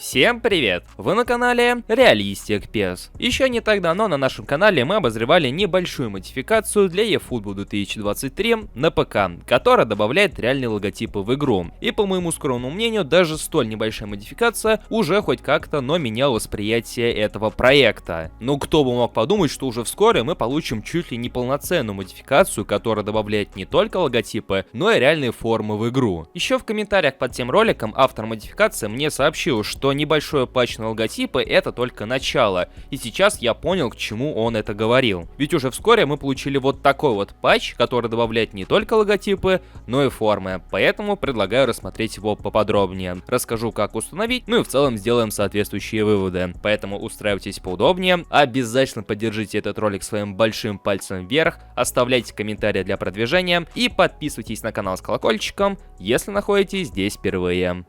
Всем привет! Вы на канале Realistic PES. Еще не так давно на нашем канале мы обозревали небольшую модификацию для eFootball 2023 на ПК, которая добавляет реальные логотипы в игру. И по моему скромному мнению, даже столь небольшая модификация уже хоть как-то, но меняла восприятие этого проекта. Ну кто бы мог подумать, что уже вскоре мы получим чуть ли не полноценную модификацию, которая добавляет не только логотипы, но и реальные формы в игру. Еще в комментариях под тем роликом автор модификации мне сообщил, что небольшой патч на логотипы это только начало, и сейчас я понял, к чему он это говорил. Ведь уже вскоре мы получили вот такой вот патч, который добавляет не только логотипы, но и формы, поэтому предлагаю рассмотреть его поподробнее. Расскажу, как установить, ну и в целом сделаем соответствующие выводы. Поэтому устраивайтесь поудобнее, обязательно поддержите этот ролик своим большим пальцем вверх, оставляйте комментарии для продвижения и подписывайтесь на канал с колокольчиком, если находитесь здесь впервые.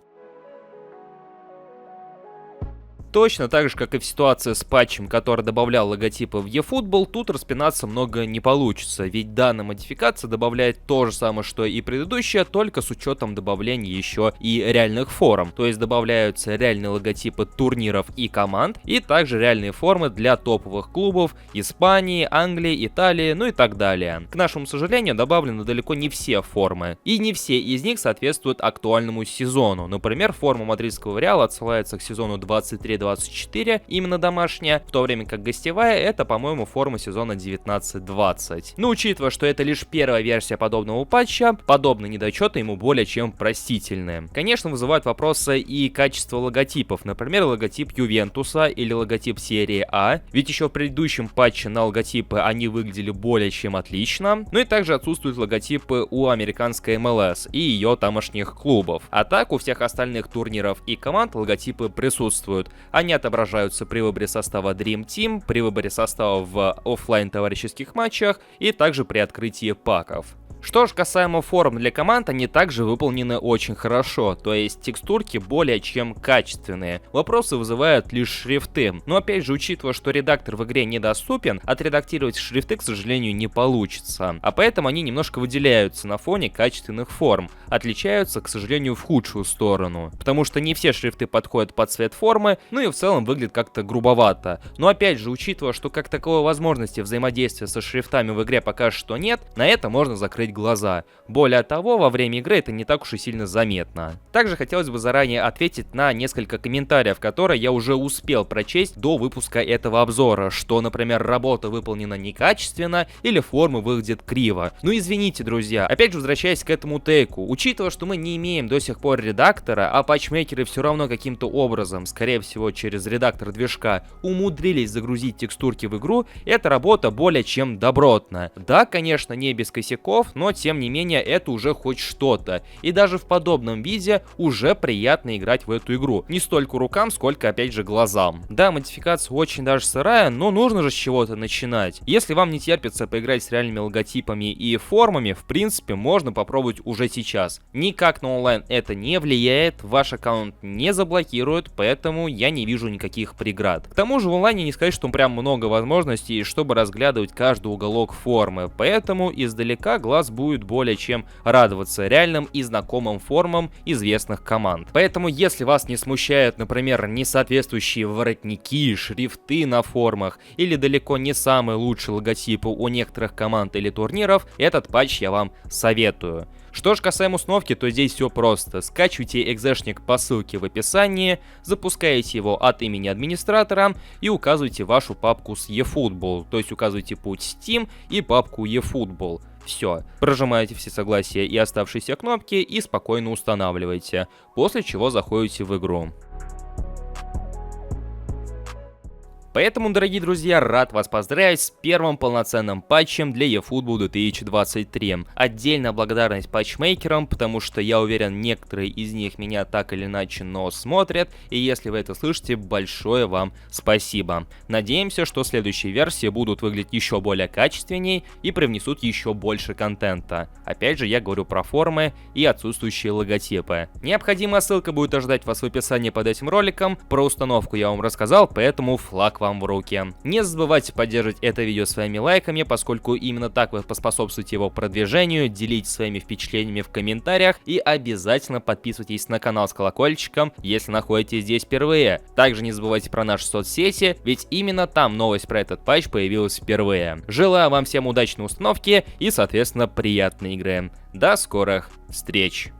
Точно так же, как и в ситуации с патчем, который добавлял логотипы в eFootball, тут распинаться много не получится, ведь данная модификация добавляет то же самое, что и предыдущая, только с учетом добавления еще и реальных форм. То есть добавляются реальные логотипы турниров и команд, и также реальные формы для топовых клубов Испании, Англии, Италии, ну и так далее. К нашему сожалению, добавлены далеко не все формы, и не все из них соответствуют актуальному сезону. Например, форма мадридского Реала отсылается к сезону 23-24, именно домашняя, в то время как гостевая это, по-моему, форма сезона 19-20. Но учитывая, что это лишь первая версия подобного патча, подобные недочеты ему более чем простительны. Конечно, вызывают вопросы и качество логотипов, например, логотип Ювентуса или логотип серии А, ведь еще в предыдущем патче на логотипы они выглядели более чем отлично, ну и также отсутствуют логотипы у американской МЛС и ее тамошних клубов. А так у всех остальных турниров и команд логотипы присутствуют. Они отображаются при выборе состава Dream Team, при выборе состава в оффлайн товарищеских матчах и также при открытии паков. Что ж касаемо форм для команд, они также выполнены очень хорошо, то есть текстурки более чем качественные. Вопросы вызывают лишь шрифты, но опять же, учитывая, что редактор в игре недоступен, отредактировать шрифты, к сожалению, не получится. А поэтому они немножко выделяются на фоне качественных форм, отличаются, к сожалению, в худшую сторону. Потому что не все шрифты подходят под цвет формы, ну и в целом выглядит как-то грубовато. Но опять же, учитывая, что как таковой возможности взаимодействия со шрифтами в игре пока что нет, на это можно закрыть глаза. Более того, во время игры это не так уж и сильно заметно. Также хотелось бы заранее ответить на несколько комментариев, которые я уже успел прочесть до выпуска этого обзора, что, например, работа выполнена некачественно или форма выглядит криво. Ну извините, друзья, опять же возвращаясь к этому тейку, учитывая, что мы не имеем до сих пор редактора, а патчмейкеры все равно каким-то образом, скорее всего через редактор движка, умудрились загрузить текстурки в игру, эта работа более чем добротна. Да, конечно, не без косяков, но тем не менее это уже хоть что-то. И даже в подобном виде уже приятно играть в эту игру. Не столько рукам, сколько опять же глазам. Да, модификация очень даже сырая, но нужно же с чего-то начинать. Если вам не терпится поиграть с реальными логотипами и формами, в принципе можно попробовать уже сейчас. Никак на онлайн это не влияет, ваш аккаунт не заблокируют, поэтому я не вижу никаких преград. К тому же в онлайне не сказать, что прям много возможностей, чтобы разглядывать каждый уголок формы, поэтому издалека глаз будет более чем радоваться реальным и знакомым формам известных команд. Поэтому, если вас не смущают, например, несоответствующие воротники, шрифты на формах или далеко не самые лучшие логотипы у некоторых команд или турниров, этот патч я вам советую. Что ж касаемо установки, то здесь все просто. Скачивайте экзешник по ссылке в описании, запускаете его от имени администратора и указывайте вашу папку с eFootball, то есть указывайте путь Steam и папку eFootball. Все, прожимаете все согласия и оставшиеся кнопки и спокойно устанавливаете, после чего заходите в игру. Поэтому, дорогие друзья, рад вас поздравить с первым полноценным патчем для eFootball 2023. Отдельная благодарность патчмейкерам, потому что я уверен, некоторые из них меня так или иначе, но смотрят, и если вы это слышите, большое вам спасибо. Надеемся, что следующие версии будут выглядеть еще более качественней и привнесут еще больше контента. Опять же, я говорю про формы и отсутствующие логотипы. Необходимая ссылка будет ожидать вас в описании под этим роликом. Про установку я вам рассказал, поэтому флаг вам в руки. Не забывайте поддерживать это видео своими лайками, поскольку именно так вы поспособствуете его продвижению, делитесь своими впечатлениями в комментариях и обязательно подписывайтесь на канал с колокольчиком, если находитесь здесь впервые. Также не забывайте про наши соцсети, ведь именно там новость про этот патч появилась впервые. Желаю вам всем удачной установки и, соответственно, приятной игры. До скорых встреч!